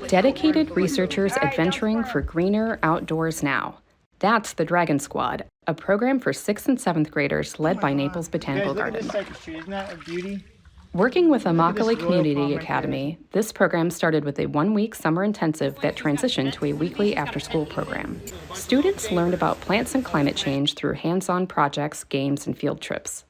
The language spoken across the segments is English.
Dedicated researchers adventuring for greener outdoors now. That's the Dragon Squad, a program for 6th and 7th graders led by Naples Botanical Garden. Isn't that a beauty? Working with Immokalee Community Academy, this program started with a one-week summer intensive that transitioned to a weekly after-school program. Students learned about plants and climate change through hands-on projects, games, and field trips.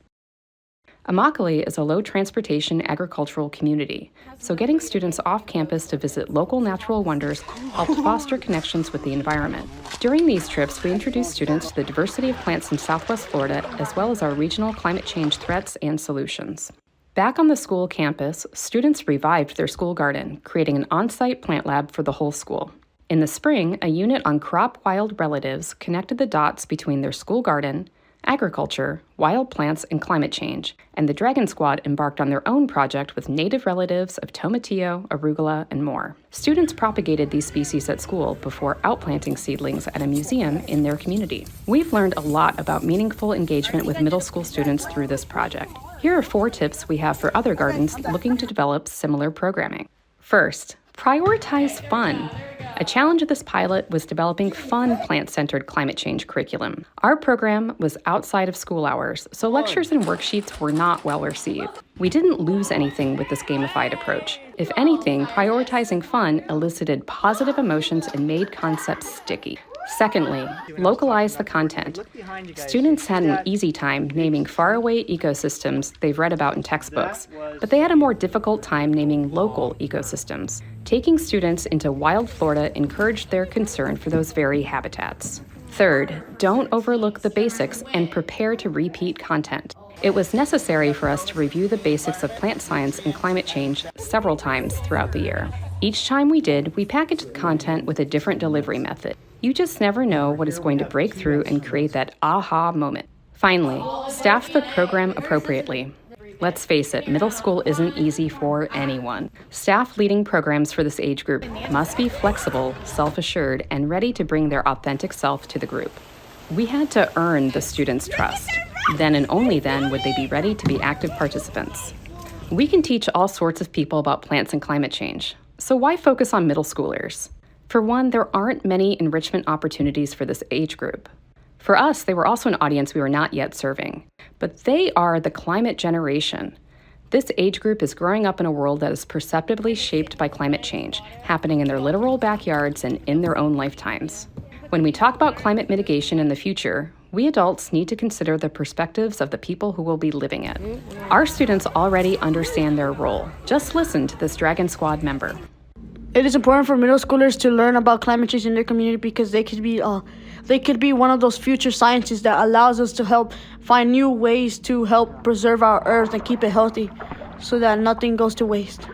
Immokalee is a low-transportation agricultural community, so getting students off campus to visit local natural wonders helped foster connections with the environment. During these trips, we introduced students to the diversity of plants in Southwest Florida, as well as our regional climate change threats and solutions. Back on the school campus, students revived their school garden, creating an on-site plant lab for the whole school. In the spring, a unit on crop wild relatives connected the dots between their school garden, agriculture, wild plants, and climate change, and the Dragon Squad embarked on their own project with native relatives of tomatillo, arugula, and more. Students propagated these species at school before outplanting seedlings at a museum in their community. We've learned a lot about meaningful engagement with middle school students through this project. Here are 4 tips we have for other gardens looking to develop similar programming. First, prioritize fun. A challenge of this pilot was developing fun plant-centered climate change curriculum. Our program was outside of school hours, so lectures and worksheets were not well received. We didn't lose anything with this gamified approach. If anything, prioritizing fun elicited positive emotions and made concepts sticky. Secondly, localize the content. Students had an easy time naming faraway ecosystems they've read about in textbooks, but they had a more difficult time naming local ecosystems. Taking students into wild Florida encouraged their concern for those very habitats. Third, don't overlook the basics and prepare to repeat content. It was necessary for us to review the basics of plant science and climate change several times throughout the year. Each time we did, we packaged the content with a different delivery method. You just never know what is going to break through and create that aha moment. Finally, staff the program appropriately. Let's face it, middle school isn't easy for anyone. Staff leading programs for this age group must be flexible, self-assured, and ready to bring their authentic self to the group. We had to earn the students' trust. Then and only then would they be ready to be active participants. We can teach all sorts of people about plants and climate change. So why focus on middle schoolers? For one, there aren't many enrichment opportunities for this age group. For us, they were also an audience we were not yet serving. But they are the climate generation. This age group is growing up in a world that is perceptibly shaped by climate change, happening in their literal backyards and in their own lifetimes. When we talk about climate mitigation in the future, we adults need to consider the perspectives of the people who will be living it. Our students already understand their role. Just listen to this Dragon Squad member. It is important for middle schoolers to learn about climate change in their community because they could be one of those future scientists that allows us to help find new ways to help preserve our earth and keep it healthy so that nothing goes to waste.